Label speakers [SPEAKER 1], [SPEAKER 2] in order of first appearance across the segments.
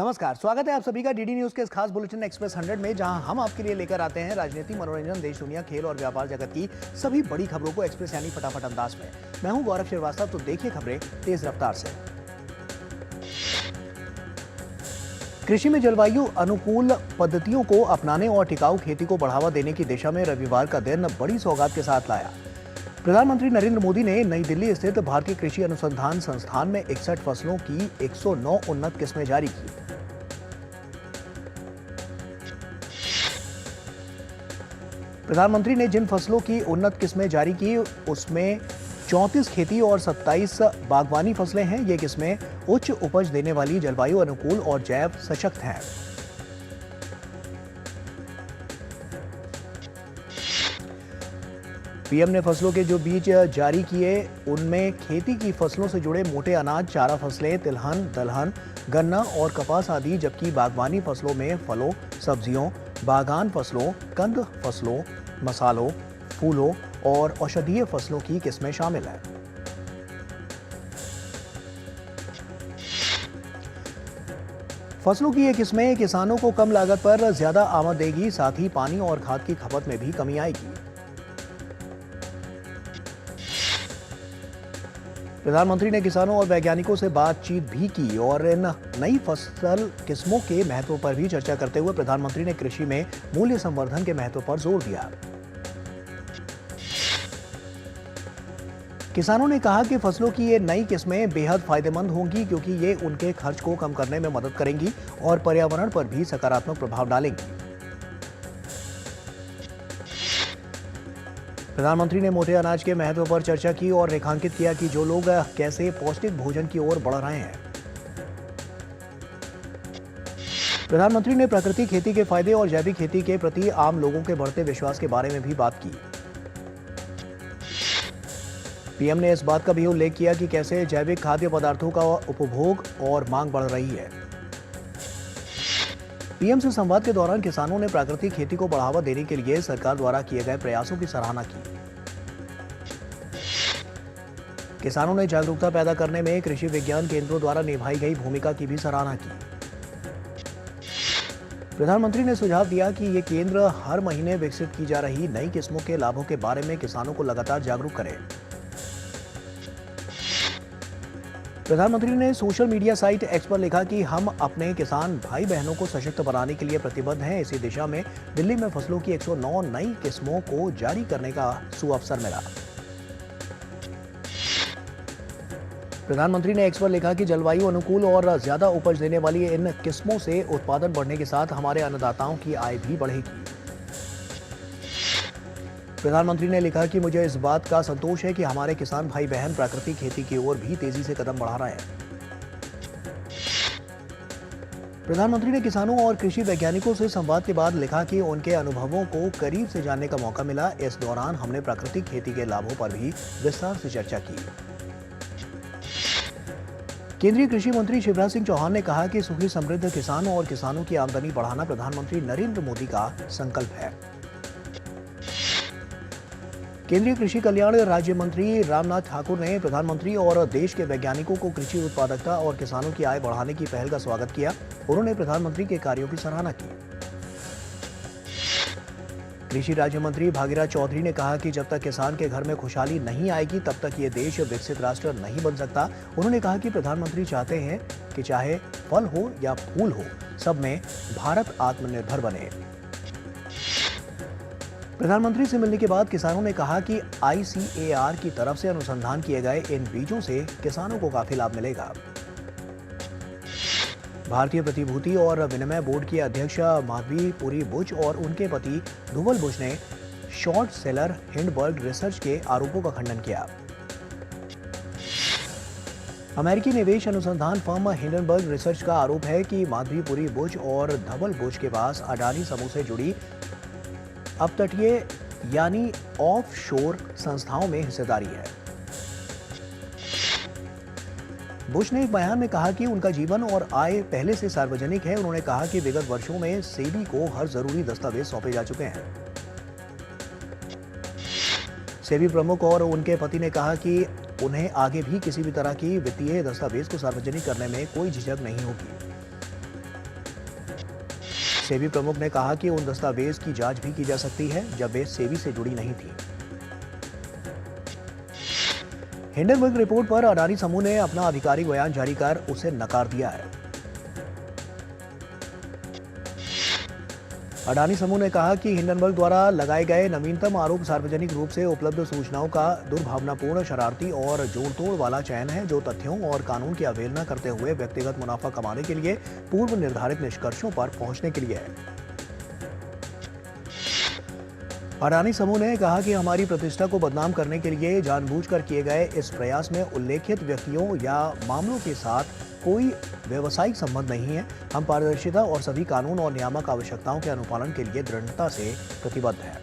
[SPEAKER 1] नमस्कार, स्वागत है आप सभी का डीडी न्यूज के इस खास बुलेटिन एक्सप्रेस 100 में, जहां हम आपके लिए लेकर आते हैं राजनीति, मनोरंजन, देश दुनिया, खेल और व्यापार जगत की सभी बड़ी खबरों को एक्सप्रेस यानी फटाफट अंदाज में। मैं हूं गौरव श्रीवास्तव, तो देखिए खबरें तेज रफ्तार से। कृषि में जलवायु अनुकूल पद्धतियों को अपनाने और टिकाऊ खेती को बढ़ावा देने की दिशा में रविवार का दिन बड़ी सौगात के साथ लाया। प्रधानमंत्री नरेंद्र मोदी ने नई दिल्ली स्थित भारतीय कृषि अनुसंधान संस्थान में 61 फसलों की 109 उन्नत किस्में जारी की। प्रधानमंत्री ने जिन फसलों की उन्नत किस्में जारी की उसमें 34 खेती और 27 बागवानी फसलें हैं। ये किस्में उच्च उपज देने वाली, जलवायु अनुकूल और जैव सशक्त हैं। पीएम ने फसलों के जो बीज जारी किए उनमें खेती की फसलों से जुड़े मोटे अनाज, चारा फसलें, तिलहन, दलहन, गन्ना और कपास आदि, जबकि बागवानी फसलों में फलों, सब्जियों, बागान फसलों, कंद फसलों, मसालों, फूलों और औषधीय फसलों की किस्में शामिल हैं। फसलों की ये किस्में किसानों को कम लागत पर ज्यादा आमद देगी, साथ ही पानी और खाद की खपत में भी कमी आएगी। प्रधानमंत्री ने किसानों और वैज्ञानिकों से बातचीत भी की और इन नई फसल किस्मों के महत्व पर भी चर्चा करते हुए प्रधानमंत्री ने कृषि में मूल्य संवर्धन के महत्व पर जोर दिया। किसानों ने कहा कि फसलों की ये नई किस्में बेहद फायदेमंद होंगी, क्योंकि ये उनके खर्च को कम करने में मदद करेंगी और पर्यावरण पर भी सकारात्मक प्रभाव डालेंगी। प्रधानमंत्री ने मोटे अनाज के महत्व पर चर्चा की और रेखांकित किया कि जो लोग कैसे पौष्टिक भोजन की ओर बढ़ रहे हैं। प्रधानमंत्री ने प्राकृतिक खेती के फायदे और जैविक खेती के प्रति आम लोगों के बढ़ते विश्वास के बारे में भी बात की। पीएम ने इस बात का भी उल्लेख किया कि कैसे जैविक खाद्य पदार्थों का उपभोग और मांग बढ़ रही है। पीएम से संवाद के दौरान किसानों ने प्राकृतिक खेती को बढ़ावा देने के लिए सरकार द्वारा किए गए प्रयासों की सराहना की। किसानों ने जागरूकता पैदा करने में कृषि विज्ञान केंद्रों द्वारा निभाई गई भूमिका की भी सराहना की। प्रधानमंत्री ने सुझाव दिया कि ये केंद्र हर महीने विकसित की जा रही नई किस्मों के लाभों के बारे में किसानों को लगातार जागरूक करें। प्रधानमंत्री ने सोशल मीडिया साइट एक्स पर लिखा कि हम अपने किसान भाई बहनों को सशक्त बनाने के लिए प्रतिबद्ध हैं। इसी दिशा में दिल्ली में फसलों की 109 नई किस्मों को जारी करने का सुअवसर मिला। प्रधानमंत्री ने एक्स पर लिखा कि जलवायु अनुकूल और ज्यादा उपज देने वाली इन किस्मों से उत्पादन बढ़ने के साथ हमारे अन्नदाताओं की आय भी बढ़ेगी। प्रधानमंत्री ने लिखा कि मुझे इस बात का संतोष है कि हमारे किसान भाई बहन प्राकृतिक खेती की ओर भी तेजी से कदम बढ़ा रहे हैं। प्रधानमंत्री ने किसानों और कृषि वैज्ञानिकों से संवाद के बाद लिखा कि उनके अनुभवों को करीब से जानने का मौका मिला। इस दौरान हमने प्राकृतिक खेती के लाभों पर भी विस्तार से चर्चा की। केंद्रीय कृषि मंत्री शिवराज सिंह चौहान ने कहा कि सुखी समृद्ध किसान और किसानों की आमदनी बढ़ाना प्रधानमंत्री नरेंद्र मोदी का संकल्प है। केंद्रीय कृषि कल्याण राज्य मंत्री रामनाथ ठाकुर ने प्रधानमंत्री और देश के वैज्ञानिकों को कृषि उत्पादकता और किसानों की आय बढ़ाने की पहल का स्वागत किया। उन्होंने प्रधानमंत्री के कार्यों की सराहना की। कृषि राज्य मंत्री भागीरथ चौधरी ने कहा कि जब तक किसान के घर में खुशहाली नहीं आएगी तब तक ये देश विकसित राष्ट्र नहीं बन सकता। उन्होंने कहा कि प्रधानमंत्री चाहते हैं कि चाहे फल हो या फूल हो, सब में भारत आत्मनिर्भर बने। प्रधानमंत्री से मिलने के बाद किसानों ने कहा कि ICAR की तरफ से अनुसंधान किए गए इन बीजों से किसानों को काफी लाभ मिलेगा। भारतीय प्रतिभूति और विनिमय बोर्ड की अध्यक्ष माधवी पुरी बुश और उनके पति धुवल बुश ने शॉर्ट सेलर हिंडबर्ग रिसर्च के आरोपों का खंडन किया। अमेरिकी निवेश अनुसंधान फर्म हिंडनबर्ग रिसर्च का आरोप है कि माधवी पुरी बुश और धवल बुश के पास अडानी समूह से जुड़ी अपतटीय यानी ऑफ शोर संस्थाओं में हिस्सेदारी है। बुश ने एक बयान में कहा कि उनका जीवन और आय पहले से सार्वजनिक है। उन्होंने कहा कि विगत वर्षों में सेबी को हर जरूरी दस्तावेज सौंपे जा चुके हैं। सेबी प्रमुख और उनके पति ने कहा कि उन्हें आगे भी किसी भी तरह की वित्तीय दस्तावेज को सार्वजनिक करने में कोई झिझक नहीं होगी। सेबी प्रमुख ने कहा कि उन दस्तावेज की जांच भी की जा सकती है जब वे सेबी से जुड़ी नहीं थी। हिंडनबर्ग रिपोर्ट पर अडानी समूह ने अपना आधिकारिक बयान जारी कर उसे नकार दिया है। अडानी समूह ने कहा कि हिंडनबर्ग द्वारा लगाए गए नवीनतम आरोप सार्वजनिक रूप से उपलब्ध सूचनाओं का दुर्भावनापूर्ण, शरारती और जोड़तोड़ वाला चयन है, जो तथ्यों और कानून की अवहेलना करते हुए व्यक्तिगत मुनाफा कमाने के लिए पूर्व निर्धारित निष्कर्षों पर पहुंचने के लिए है। अडानी समूह ने कहा कि हमारी प्रतिष्ठा को बदनाम करने के लिए जानबूझकर किए गए इस प्रयास में उल्लेखित व्यक्तियों या मामलों के साथ कोई व्यावसायिक संबंध नहीं है। हम पारदर्शिता और सभी कानून और नियामक आवश्यकताओं के अनुपालन के लिए दृढ़ता से प्रतिबद्ध हैं।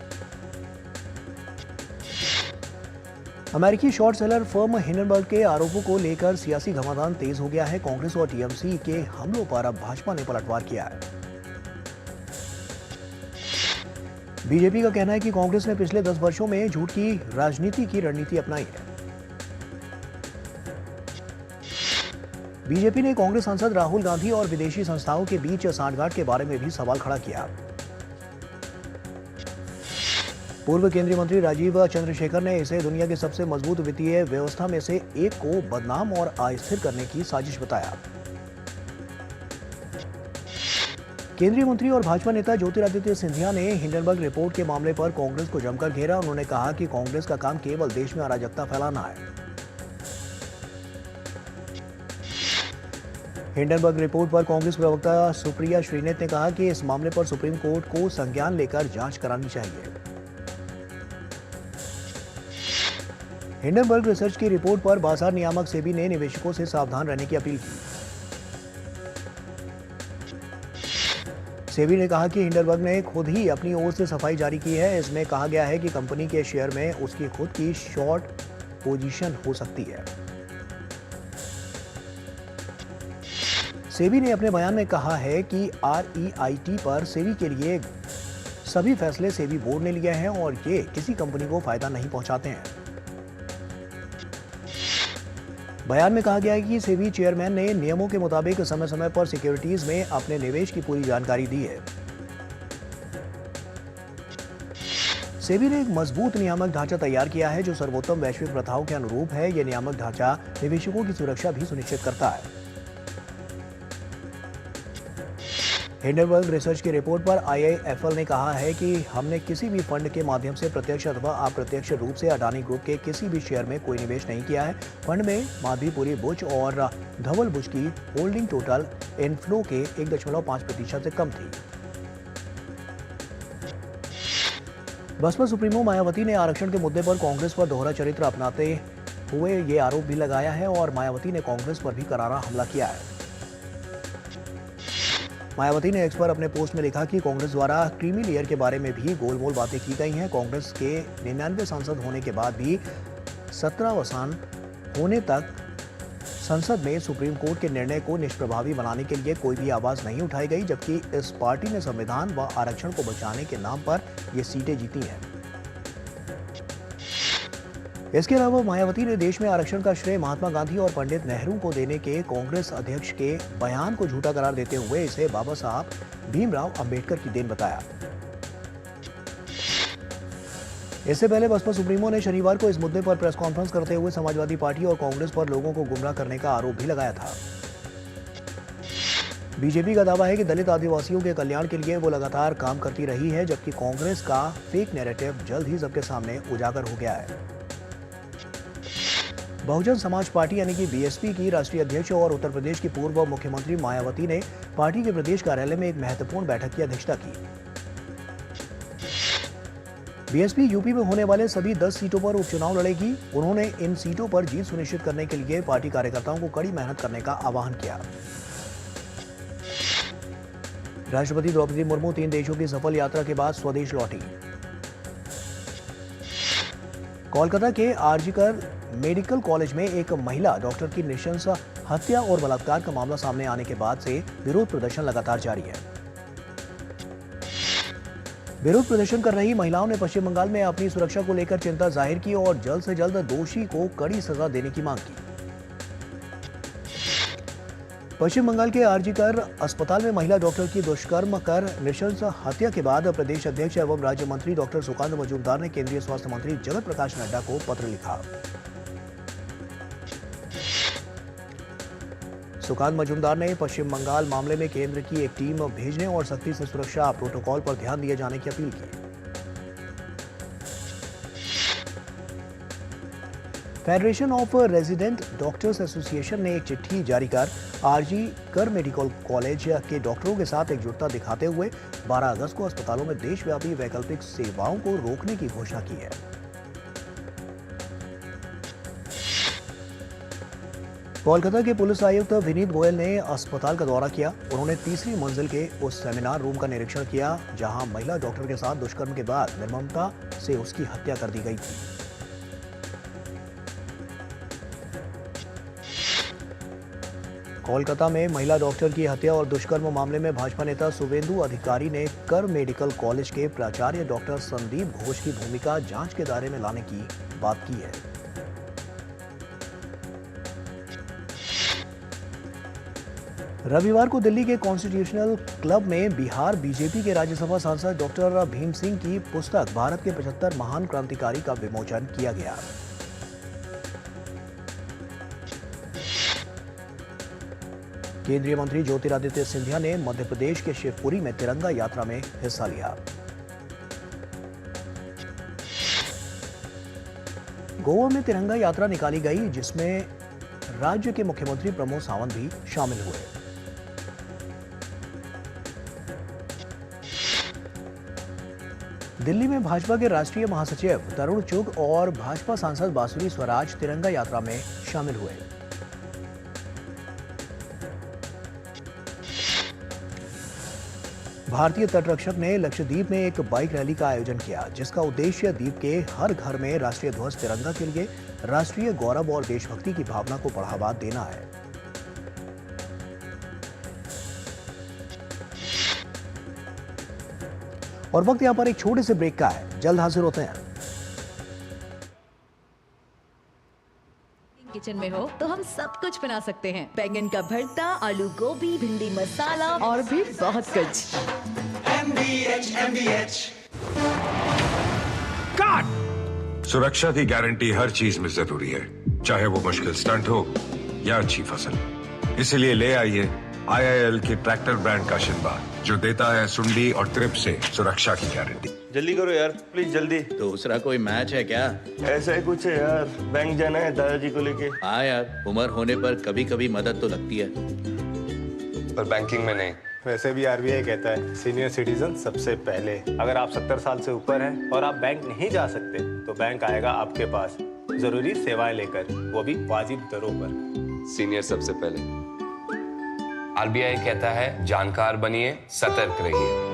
[SPEAKER 1] अमेरिकी शॉर्ट सेलर फर्म हिंडनबर्ग के आरोपों को लेकर सियासी घमासान तेज हो गया है। कांग्रेस और टीएमसी के हमलों पर अब भाजपा ने पलटवार किया है। बीजेपी का कहना है कि कांग्रेस ने पिछले 10 वर्षों में झूठ की राजनीति की रणनीति अपनाई है। बीजेपी ने कांग्रेस सांसद राहुल गांधी और विदेशी संस्थाओं के बीच सांठगांठ के बारे में भी सवाल खड़ा किया। पूर्व केंद्रीय मंत्री राजीव चंद्रशेखर ने इसे दुनिया की सबसे मजबूत वित्तीय व्यवस्था में से एक को बदनाम और अस्थिर करने की साजिश बताया। केंद्रीय मंत्री और भाजपा नेता ज्योतिरादित्य सिंधिया ने हिंडनबर्ग रिपोर्ट के मामले पर कांग्रेस को जमकर घेरा। उन्होंने कहा कि कांग्रेस का काम केवल देश में अराजकता फैलाना है। हिंडनबर्ग रिपोर्ट पर कांग्रेस प्रवक्ता सुप्रिया श्रीनेत ने कहा कि इस मामले पर सुप्रीम कोर्ट को संज्ञान लेकर जांच करानी चाहिए। हिंडनबर्ग रिसर्च की रिपोर्ट पर बाजार नियामक सेबी ने निवेशकों से सावधान रहने की अपील की। सेबी ने कहा कि हिंडनबर्ग ने खुद ही अपनी ओर से सफाई जारी की है। इसमें कहा गया है कि कंपनी के शेयर में उसकी खुद की शॉर्ट पोजीशन हो सकती है। सेबी ने अपने बयान में कहा है कि REIT पर सेबी के लिए सभी फैसले सेबी बोर्ड ने लिए हैं और ये किसी कंपनी को फायदा नहीं पहुंचाते हैं। बयान में कहा गया है कि सेबी चेयरमैन ने नियमों के मुताबिक समय समय पर सिक्योरिटीज में अपने निवेश की पूरी जानकारी दी है। सेबी ने एक मजबूत नियामक ढांचा तैयार किया है जो सर्वोत्तम वैश्विक प्रथाओं के अनुरूप है। यह नियामक ढांचा निवेशकों की सुरक्षा भी सुनिश्चित करता है। हिंडनबर्ग रिसर्च की रिपोर्ट पर IIFL ने कहा है कि हमने किसी भी फंड के माध्यम से प्रत्यक्ष अथवा अप्रत्यक्ष रूप से अडानी ग्रुप के किसी भी शेयर में कोई निवेश नहीं किया है। फंड में माधवीपुरी बुच और धवल बुच की होल्डिंग टोटल इनफ्लो के 1.5% से कम थी। बसपा सुप्रीमो मायावती ने आरक्षण के मुद्दे पर कांग्रेस पर दोहरा चरित्र अपनाते हुए ये आरोप भी लगाया है और मायावती ने कांग्रेस पर भी करारा हमला किया है। मायावती ने एक्स पर अपने पोस्ट में लिखा कि कांग्रेस द्वारा क्रीमी लेयर के बारे में भी गोलमोल बातें की गई हैं। कांग्रेस के 99 सांसद होने के बाद भी 17 अवसान होने तक संसद में सुप्रीम कोर्ट के निर्णय को निष्प्रभावी बनाने के लिए कोई भी आवाज नहीं उठाई गई, जबकि इस पार्टी ने संविधान व आरक्षण को बचाने के नाम पर ये सीटें जीती हैं। इसके अलावा मायावती ने देश में आरक्षण का श्रेय महात्मा गांधी और पंडित नेहरू को देने के कांग्रेस अध्यक्ष के बयान को झूठा करार देते हुए इसे बाबा साहब भीमराव अंबेडकर की देन बताया। इससे पहले बसपा सुप्रीमो ने शनिवार को इस मुद्दे पर प्रेस कॉन्फ्रेंस करते हुए समाजवादी पार्टी और कांग्रेस पर लोगों को गुमराह करने का आरोप भी लगाया था। बीजेपी का दावा है कि दलित आदिवासियों के कल्याण के लिए वो लगातार काम करती रही है, जबकि कांग्रेस का फेक नैरेटिव जल्द ही सबके सामने उजागर हो गया है। बहुजन समाज पार्टी यानी कि BSP की राष्ट्रीय अध्यक्ष और उत्तर प्रदेश की पूर्व मुख्यमंत्री मायावती ने पार्टी के प्रदेश कार्यालय में एक महत्वपूर्ण बैठक की अध्यक्षता की। BSP यूपी में होने वाले सभी 10 सीटों पर उपचुनाव लड़ेगी। उन्होंने इन सीटों पर जीत सुनिश्चित करने के लिए पार्टी कार्यकर्ताओं को कड़ी मेहनत करने का आह्वान किया। राष्ट्रपति द्रौपदी मुर्मू 3 देशों की सफल यात्रा के बाद स्वदेश लौटी। कोलकाता के आरजीकर मेडिकल कॉलेज में एक महिला डॉक्टर की नृशंस हत्या और बलात्कार का मामला सामने आने के बाद से विरोध प्रदर्शन लगातार जारी है। विरोध प्रदर्शन कर रही महिलाओं ने पश्चिम बंगाल में अपनी सुरक्षा को लेकर चिंता जाहिर की और जल्द से जल्द दोषी को कड़ी सजा देने की मांग की। पश्चिम बंगाल के आरजीकर अस्पताल में महिला डॉक्टर की दुष्कर्म कर नृशंस हत्या के बाद प्रदेश अध्यक्ष एवं राज्य मंत्री डॉक्टर सुकांत मजूमदार ने केंद्रीय स्वास्थ्य मंत्री जगत प्रकाश नड्डा को पत्र लिखा। सुकांत मजूमदार ने पश्चिम बंगाल मामले में केंद्र की एक टीम भेजने और सख्ती से सुरक्षा प्रोटोकॉल पर ध्यान दिए जाने की अपील की। Federation of resident doctors association ने एक चिट्ठी जारी कर आरजी कर मेडिकल कॉलेज के डॉक्टरों के साथ एकजुटता दिखाते हुए 12 अगस्त को अस्पतालों में देशव्यापी वैकल्पिक सेवाओं को रोकने की घोषणा की है। कोलकाता के पुलिस आयुक्त विनीत गोयल ने अस्पताल का दौरा किया। उन्होंने तीसरी मंजिल के उस सेमिनार रूम का निरीक्षण किया जहां महिला डॉक्टर के साथ दुष्कर्म के बाद निर्ममता से उसकी हत्या कर दी गई थी। कोलकाता में महिला डॉक्टर की हत्या और दुष्कर्म मामले में भाजपा नेता शुभेंदु अधिकारी ने कर मेडिकल कॉलेज के प्राचार्य डॉक्टर संदीप घोष की भूमिका जांच के दायरे में लाने की बात की है। रविवार को दिल्ली के कॉन्स्टिट्यूशनल क्लब में बिहार बीजेपी के राज्यसभा सांसद डॉक्टर भीम सिंह की पुस्तक भारत के 75 महान क्रांतिकारी का विमोचन किया गया। केंद्रीय मंत्री ज्योतिरादित्य सिंधिया ने मध्य प्रदेश के शिवपुरी में तिरंगा यात्रा में हिस्सा लिया। गोवा में तिरंगा यात्रा निकाली गई जिसमें राज्य के मुख्यमंत्री प्रमोद सावंत भी शामिल हुए। दिल्ली में भाजपा के राष्ट्रीय महासचिव तरुण चुग और भाजपा सांसद बांसुरी स्वराज तिरंगा यात्रा में शामिल हुए। भारतीय तटरक्षक ने लक्षद्वीप में एक बाइक रैली का आयोजन किया जिसका उद्देश्य द्वीप के हर घर में राष्ट्रीय ध्वज तिरंगा के लिए राष्ट्रीय गौरव और देशभक्ति की भावना को बढ़ावा देना है। और वक्त यहां पर एक छोटे से ब्रेक का है, जल्द हाजिर होते हैं।
[SPEAKER 2] किचन में हो तो हम सब कुछ बना सकते हैं। बैंगन का भरता, आलू गोभी, भिंडी मसाला और भी बहुत कुछ।
[SPEAKER 3] MBH काट।
[SPEAKER 4] सुरक्षा की गारंटी हर चीज में जरूरी है, चाहे वो मुश्किल स्टंट हो या अच्छी फसल। इसलिए ले आइए IIL के ट्रैक्टर ब्रांड का शिनबा जो देता है सुंडी और ट्रिप से सुरक्षा की गारंटी।
[SPEAKER 3] जल्दी करो यार, प्लीज जल्दी।
[SPEAKER 5] दूसरा कोई मैच है क्या?
[SPEAKER 3] ऐसा ही कुछ है यार, बैंक जाना है दादाजी को लेके।
[SPEAKER 5] हाँ यार, उम्र होने पर कभी कभी मदद तो लगती है,
[SPEAKER 4] पर बैंकिंग में नहीं।
[SPEAKER 6] वैसे भी RBI कहता है सीनियर सिटीजन सबसे पहले। अगर आप 70 साल से ऊपर हैं और आप बैंक नहीं जा सकते तो बैंक आएगा आपके पास जरूरी सेवाएं लेकर, वो भी वाजिब दरों पर।
[SPEAKER 7] सीनियर सबसे पहले। RBI कहता है जानकार बनिए, सतर्क रहिए।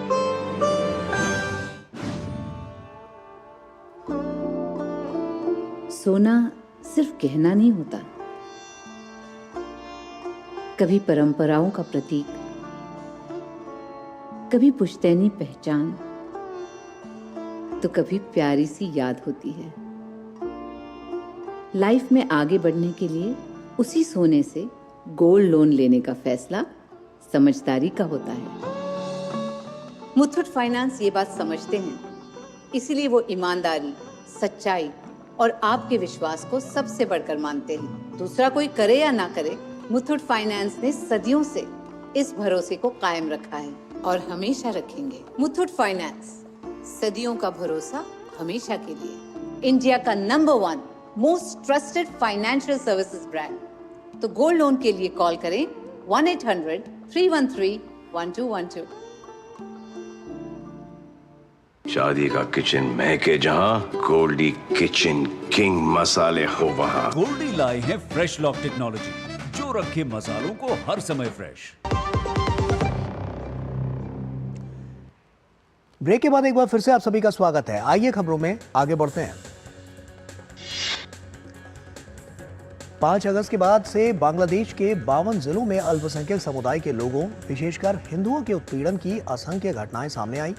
[SPEAKER 8] सोना सिर्फ गहना नहीं होता, कभी परंपराओं का प्रतीक, कभी पुश्तैनी पहचान, तो कभी प्यारी सी याद होती है। लाइफ में आगे बढ़ने के लिए उसी सोने से गोल्ड लोन लेने का फैसला समझदारी का होता है। मुथूट फाइनेंस ये बात समझते हैं, इसीलिए वो ईमानदारी, सच्चाई और आपके विश्वास को सबसे बढ़कर मानते हैं। दूसरा कोई करे या ना करे, मुथूट फाइनेंस ने सदियों से इस भरोसे को कायम रखा है और हमेशा रखेंगे। मुथूट फाइनेंस, सदियों का भरोसा हमेशा के लिए। इंडिया का number 1 most trusted financial services brand. तो गोल्ड लोन के लिए कॉल करें 1-800-313-1212।
[SPEAKER 9] शादी का किचन महके जहां, गोल्डी किचन किंग मसाले हो वहां।
[SPEAKER 10] गोल्डी लाए हैं फ्रेश लॉक टेक्नोलॉजी जो रखे मसालों को हर समय फ्रेश।
[SPEAKER 1] ब्रेक के बाद एक बार फिर से आप सभी का स्वागत है। आइए खबरों में आगे बढ़ते हैं। 5 अगस्त के बाद से बांग्लादेश के 52 जिलों में अल्पसंख्यक समुदाय के लोगों, विशेषकर हिंदुओं के उत्पीड़न की असंख्य घटनाएं सामने आई।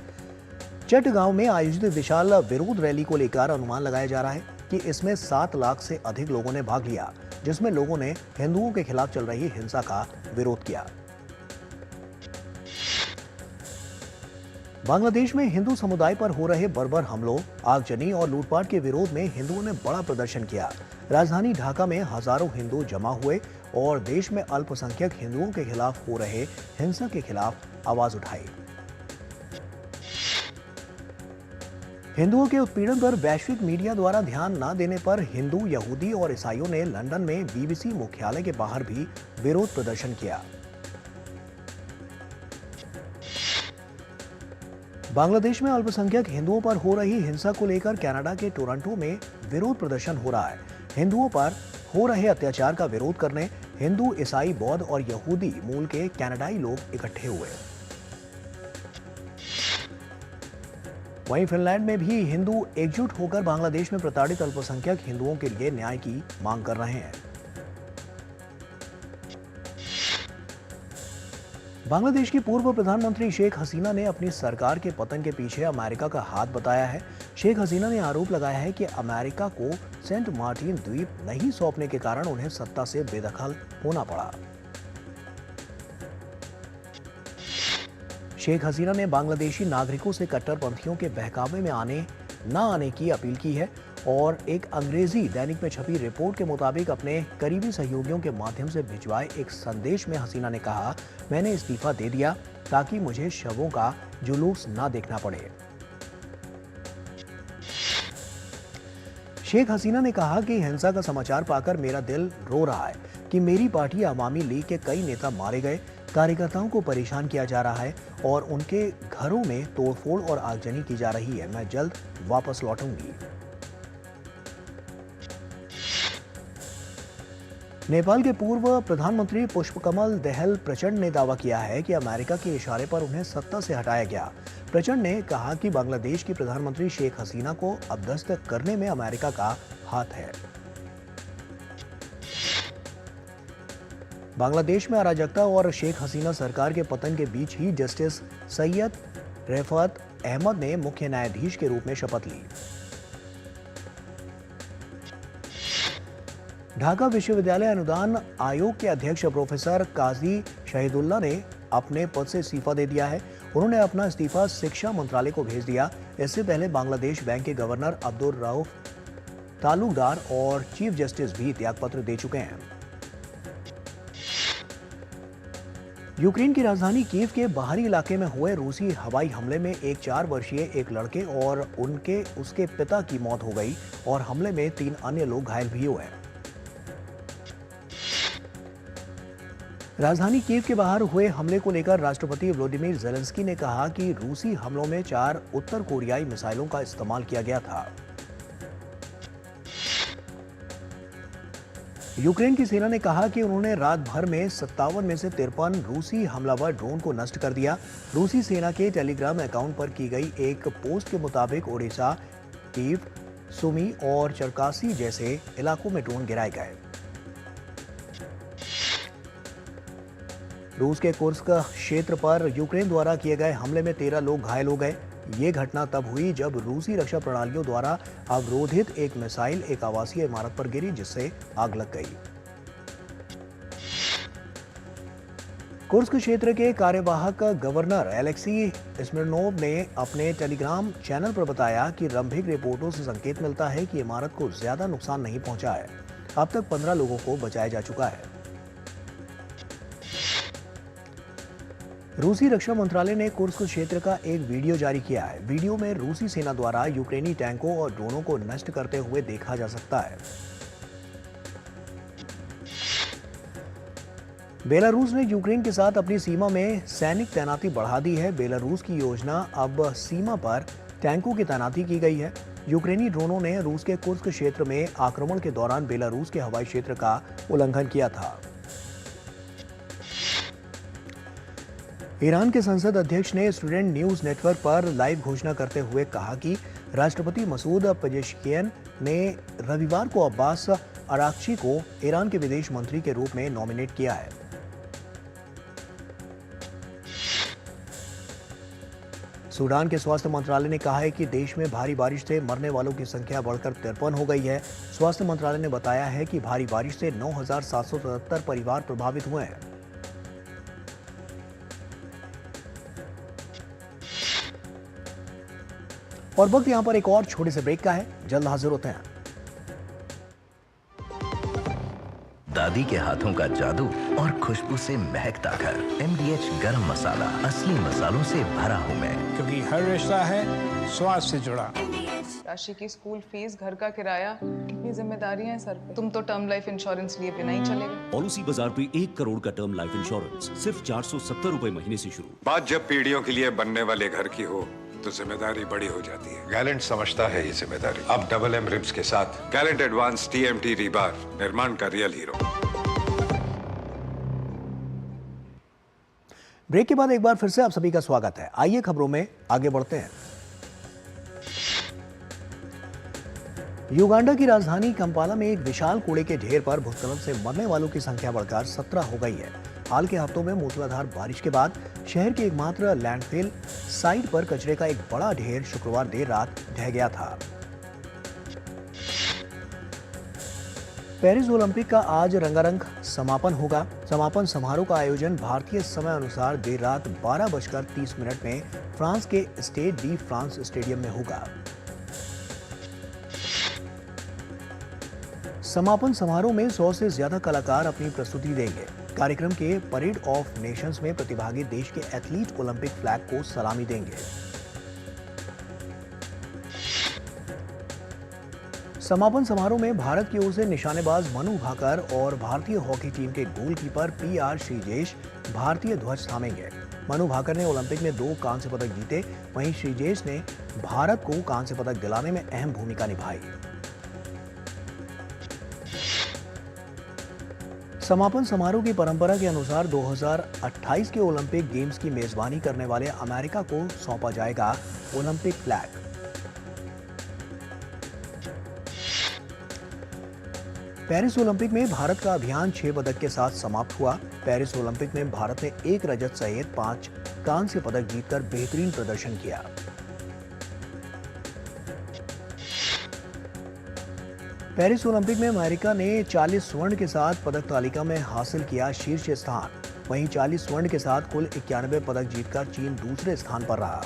[SPEAKER 1] चटगांव में आयोजित विशाल विरोध रैली को लेकर अनुमान लगाया जा रहा है कि इसमें 7 लाख से अधिक लोगों ने भाग लिया। जिसमें लोगों ने हिंदुओं के खिलाफ चल रही हिंसा का विरोध किया। बांग्लादेश में हिंदू समुदाय पर हो रहे बर्बर हमलों, आगजनी और लूटपाट के विरोध में हिंदुओं ने बड़ा प्रदर्शन किया। राजधानी ढाका में हजारों हिंदू जमा हुए और देश में अल्पसंख्यक हिंदुओं के खिलाफ हो रहे हिंसा के खिलाफ आवाज उठाई। हिंदुओं के उत्पीड़न पर वैश्विक मीडिया द्वारा ध्यान न देने पर हिंदू, यहूदी और ईसाइयों ने लंदन में बीबीसी मुख्यालय के बाहर भी विरोध प्रदर्शन किया। बांग्लादेश में अल्पसंख्यक हिंदुओं पर हो रही हिंसा को लेकर कनाडा के टोरंटो में विरोध प्रदर्शन हो रहा है। हिंदुओं पर हो रहे अत्याचार का विरोध करने हिंदू, ईसाई, बौद्ध और यहूदी मूल के कनाडाई लोग इकट्ठे हुए। वहीं फिनलैंड में भी हिंदू एकजुट होकर बांग्लादेश में प्रताड़ित अल्पसंख्यक हिंदुओं के लिए न्याय की मांग कर रहे हैं। बांग्लादेश की पूर्व प्रधानमंत्री शेख हसीना ने अपनी सरकार के पतन के पीछे अमेरिका का हाथ बताया है। शेख हसीना ने आरोप लगाया है कि अमेरिका को सेंट मार्टिन द्वीप नहीं सौंपने के कारण उन्हें सत्ता से बेदखल होना पड़ा। शेख हसीना ने बांग्लादेशी नागरिकों से कट्टरपंथियों के बहकावे में न आने की अपील की है और एक अंग्रेजी दैनिक में छपी रिपोर्ट के मुताबिक अपने करीबी सहयोगियों के माध्यम से भिजवाए एक संदेश में हसीना ने कहा, मैंने इस्तीफा दे दिया ताकि मुझे शवों का जुलूस न देखना पड़े। शेख हसीना ने कहा कि हिंसा का समाचार पाकर मेरा दिल रो रहा है कि मेरी पार्टी अवामी लीग के कई नेता मारे गए, कार्यकर्ताओं को परेशान किया जा रहा है और उनके घरों में तोड़फोड़ और आगजनी की जा रही है। मैं जल्द वापस लौटूंगी। नेपाल के पूर्व प्रधानमंत्री पुष्पकमल दहल प्रचंड ने दावा किया है कि अमेरिका के इशारे पर उन्हें सत्ता से हटाया गया। प्रचंड ने कहा कि बांग्लादेश की प्रधानमंत्री शेख हसीना को अपदस्थ करने में अमेरिका का हाथ है। बांग्लादेश में अराजकता और शेख हसीना सरकार के पतन के बीच ही जस्टिस सैयद रफत अहमद ने मुख्य न्यायाधीश के रूप में शपथ ली। ढाका विश्वविद्यालय अनुदान आयोग के अध्यक्ष प्रोफेसर काजी शहीदुल्लाह ने अपने पद से इस्तीफा दे दिया है। उन्होंने अपना इस्तीफा शिक्षा मंत्रालय को भेज दिया। इससे पहले बांग्लादेश बैंक के गवर्नर अब्दुल रऊफ तालुकदार और चीफ जस्टिस भी त्यागपत्र दे चुके हैं। यूक्रेन की राजधानी कीव के बाहरी इलाके में हुए रूसी हवाई हमले में एक 4 वर्षीय एक लड़के और उसके पिता की मौत हो गई और हमले में 3 अन्य लोग घायल भी हुए। राजधानी कीव के बाहर हुए हमले को लेकर राष्ट्रपति व्लादिमीर ज़ेलेंस्की ने कहा कि रूसी हमलों में 4 उत्तर कोरियाई मिसाइलों का इस्तेमाल किया गया था। यूक्रेन की सेना ने कहा कि उन्होंने रात भर में 57 में से 53 रूसी हमलावर ड्रोन को नष्ट कर दिया। रूसी सेना के टेलीग्राम अकाउंट पर की गई एक पोस्ट के मुताबिक ओडिशा, कीव, सुमी और चरकासी जैसे इलाकों में ड्रोन गिराए गए। रूस के कुर्स्क क्षेत्र पर यूक्रेन द्वारा किए गए हमले में 13 लोग घायल हो गए। ये घटना तब हुई जब रूसी रक्षा प्रणालियों द्वारा अवरोधित एक मिसाइल एक आवासीय इमारत पर गिरी, जिससे आग लग गई। कुर्स्क क्षेत्र के कार्यवाहक गवर्नर एलेक्सी स्मिर्नोव ने अपने टेलीग्राम चैनल पर बताया कि रंभिक रिपोर्टों से संकेत मिलता है कि इमारत को ज्यादा नुकसान नहीं पहुंचा है। अब तक 15 लोगों को बचाया जा चुका है। रूसी रक्षा मंत्रालय ने कुर्स्क क्षेत्र का एक वीडियो जारी किया है। वीडियो में रूसी सेना द्वारा यूक्रेनी टैंकों और ड्रोनों को नष्ट करते हुए देखा जा सकता है। बेलारूस ने यूक्रेन के साथ अपनी सीमा में सैनिक तैनाती बढ़ा दी है। बेलारूस की योजना अब सीमा पर टैंकों की तैनाती की गई है। यूक्रेनी ड्रोनों ने रूस के कुर्स्क क्षेत्र में आक्रमण के दौरान बेलारूस के हवाई क्षेत्र का उल्लंघन किया था। ईरान के संसद अध्यक्ष ने स्टूडेंट न्यूज नेटवर्क पर लाइव घोषणा करते हुए कहा कि राष्ट्रपति मसूद पेजेश्कियन ने रविवार को अब्बास अराक्ची को ईरान के विदेश मंत्री के रूप में नॉमिनेट किया है। सूडान के स्वास्थ्य मंत्रालय ने कहा है कि देश में भारी बारिश से मरने वालों की संख्या बढ़कर 53 हो गई है। स्वास्थ्य मंत्रालय ने बताया है कि भारी बारिश से 9,777 परिवार प्रभावित हुए हैं। और वक्त यहां पर एक और छोटे से ब्रेक का है, जल्द हाजिर होते हैं।
[SPEAKER 11] दादी के हाथों का जादू और खुशबू से महकता घर। MDH गरम मसाला, असली मसालों से भरा हूँ मैं,
[SPEAKER 12] क्योंकि हर रिश्ता है स्वाद से जुड़ा।
[SPEAKER 13] राशि की स्कूल फीस, घर का किराया, कितनी जिम्मेदारियां हैं सर पे। तुम तो टर्म लाइफ इंश्योरेंस लिए बिना ही चले गए।
[SPEAKER 10] पॉलिसी बाजार पे 1 करोड़ का टर्म लाइफ इंश्योरेंस सिर्फ 470 रुपए महीने से शुरू।
[SPEAKER 4] बात जब पीढ़ियों के लिए बनने वाले घर की हो तो जिम्मेदारी बड़ी हो जाती है। गैलेंट समझता है ये जिम्मेदारी। अब डबल M रिब्स के साथ गैलेंट एडवांस TMT रीबार, निर्माण का रियल हीरो।
[SPEAKER 1] ब्रेक के बाद एक बार फिर से आप सभी का स्वागत है। आइए खबरों में आगे बढ़ते हैं। युगांडा की राजधानी कंपाला में एक विशाल कूड़े के ढेर पर भूस्खलन से मरने वालों की संख्या बढ़कर 17 हो गई है। हाल के हफ्तों में मूसलाधार बारिश के बाद शहर के एकमात्र लैंडफिल साइट पर कचरे का एक बड़ा ढेर शुक्रवार देर रात ढह गया था। पेरिस ओलंपिक का आज रंगारंग समापन होगा। समापन समारोह का आयोजन भारतीय समय अनुसार देर रात 12:30 में फ्रांस के स्टेड डी फ्रांस स्टेडियम में होगा। समापन समारोह में 100 से ज्यादा कलाकार अपनी प्रस्तुति देंगे। कार्यक्रम के परेड ऑफ नेशंस में प्रतिभागी देश के एथलीट ओलंपिक फ्लैग को सलामी देंगे। समापन समारोह में भारत की ओर से निशानेबाज मनु भाकर और भारतीय हॉकी टीम के गोलकीपर PR श्रीजेश भारतीय ध्वज थामेंगे। मनु भाकर ने ओलंपिक में 2 कांस्य पदक जीते, वहीं श्रीजेश ने भारत को कांस्य पदक दिलाने में अहम भूमिका निभाई। समापन समारोह की परंपरा के अनुसार 2028 के ओलंपिक गेम्स की मेजबानी करने वाले अमेरिका को सौंपा जाएगा ओलंपिक फ्लैग। पेरिस ओलंपिक में भारत का अभियान 6 पदक के साथ समाप्त हुआ। पेरिस ओलंपिक में भारत ने 1 रजत सहित 5 कांस्य पदक जीतकर बेहतरीन प्रदर्शन किया। पेरिस ओलंपिक में अमेरिका ने 40 स्वर्ण के साथ पदक तालिका में हासिल किया शीर्ष स्थान। वहीं 40 स्वर्ण के साथ कुल 91 पदक जीतकर चीन दूसरे स्थान पर रहा।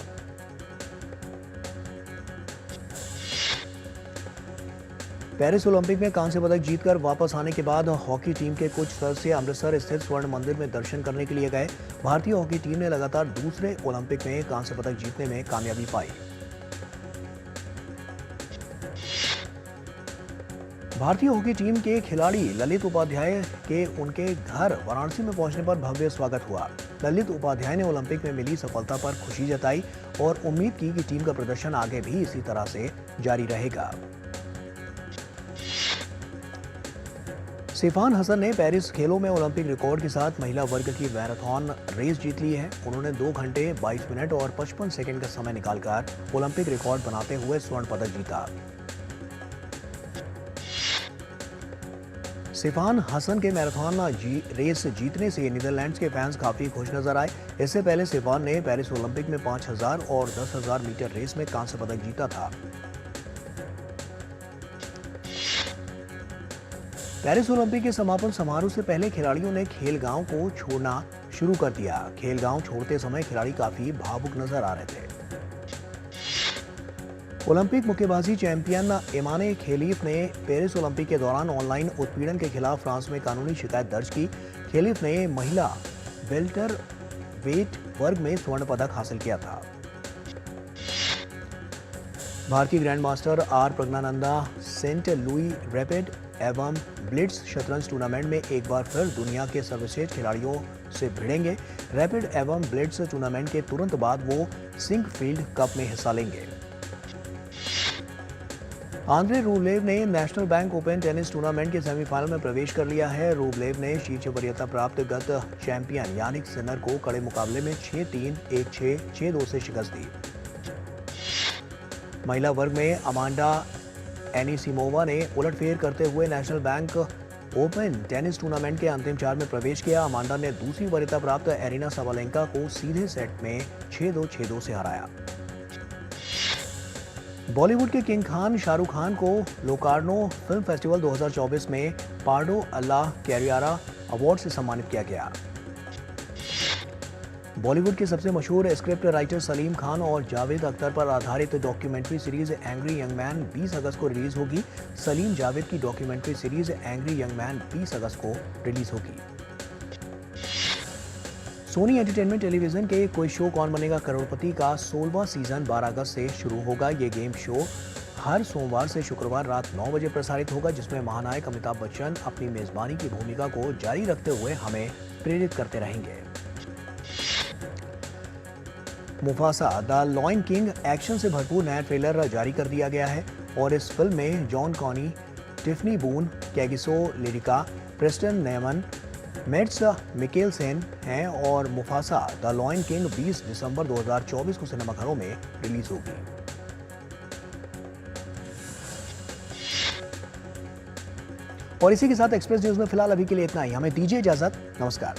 [SPEAKER 1] पेरिस ओलंपिक में कांस्य पदक जीतकर वापस आने के बाद हॉकी टीम के कुछ सदस्य अमृतसर स्थित स्वर्ण मंदिर में दर्शन करने के लिए गए। भारतीय हॉकी टीम ने लगातार दूसरे ओलंपिक में कांस्य पदक जीतने में कामयाबी पाई। भारतीय हॉकी टीम के खिलाड़ी ललित उपाध्याय के उनके घर वाराणसी में पहुंचने पर भव्य स्वागत हुआ। ललित उपाध्याय ने ओलंपिक में मिली सफलता पर खुशी जताई और उम्मीद की कि टीम का प्रदर्शन आगे भी इसी तरह से जारी रहेगा। सिफान हसन ने पेरिस खेलों में ओलंपिक रिकॉर्ड के साथ महिला वर्ग की मैराथन रेस जीत ली है। उन्होंने 2 घंटे 22 मिनट और 55 सेकंड का समय निकालकर ओलंपिक रिकॉर्ड बनाते हुए स्वर्ण पदक जीता। सिफान हसन के मैराथन रेस जीतने से नीदरलैंड्स के फैंस काफी खुश नजर आए। इससे पहले सिफान ने पेरिस ओलंपिक में 5000 और 10,000 मीटर रेस में कांस्य पदक जीता था। पेरिस ओलंपिक के समापन समारोह से पहले खिलाड़ियों ने खेलगांव को छोड़ना शुरू कर दिया। खेलगांव छोड़ते समय खिलाड़ी काफी भावुक नजर आ रहे थे। ओलंपिक मुक्केबाजी चैंपियन इमाने खेलीफ ने पेरिस ओलंपिक के दौरान ऑनलाइन उत्पीड़न के खिलाफ फ्रांस में कानूनी शिकायत दर्ज की। खेलीफ ने महिला वेल्टर वेट वर्ग में स्वर्ण पदक हासिल किया था। भारतीय grand master R Praggnanandhaa Saint Louis rapid एवं ब्लिट्स शतरंज टूर्नामेंट में एक बार फिर दुनिया के सर्वश्रेष्ठ खिलाड़ियों से भिड़ेंगे। रैपिड एवं ब्लिट्स टूर्नामेंट के तुरंत बाद वो सिंकफील्ड कप में हिस्सा लेंगे। आंद्रे रूबलेव ने National Bank Open tennis tournament के सेमीफाइनल में प्रवेश कर लिया है। रूबलेव ने शीर्ष वरीयता प्राप्त गत चैंपियन यानिक सिनर को कड़े मुकाबले में 6-3, 1-6, 6-2 से शिकस्त दी। महिला वर्ग में अमांडा एनिसिमोवा ने उलटफेर करते हुए national Bank Open tennis tournament के अंतिम 4 में प्रवेश किया। अमांडा ने दूसरी वरीयता प्राप्त एरिना साबालेंका को सीधे सेट में 6-2, 6-2 से हराया। बॉलीवुड के किंग खान शाहरुख खान को लोकार्नो फिल्म फेस्टिवल 2024 में पार्डो अल्लाह कैरियारा अवार्ड से सम्मानित किया गया। बॉलीवुड के सबसे मशहूर स्क्रिप्ट राइटर सलीम खान और जावेद अख्तर पर आधारित documentary series angry young man 20 अगस्त को रिलीज होगी। सलीम जावेद की documentary series angry young man 20 अगस्त को रिलीज होगी। सोनी एंटरटेनमेंट टेलीविजन के कोई शो कौन बनेगा करोड़पति का 16वां सीजन 12 अगस्त से शुरू होगा। ये गेम शो हर सोमवार से शुक्रवार रात 9 बजे प्रसारित होगा, जिसमें महानायक अमिताभ बच्चन अपनी मेजबानी की भूमिका को जारी रखते हुए हमें प्रेरित करते रहेंगे। Mufasa the Lion king action से भरपूर नया ट्रेलर जारी कर दिया गया है और इस फिल्म में John Kani, Tiffany Boone, Kagiso Lediga, Preston Nyman, Mads Mikkelsen हैं और मुफासा द लॉयन किंग 20 दिसंबर 2024 को सिनेमाघरों में रिलीज होगी। और इसी के साथ एक्सप्रेस न्यूज में फिलहाल अभी के लिए इतना ही। हमें दीजिए इजाजत। नमस्कार।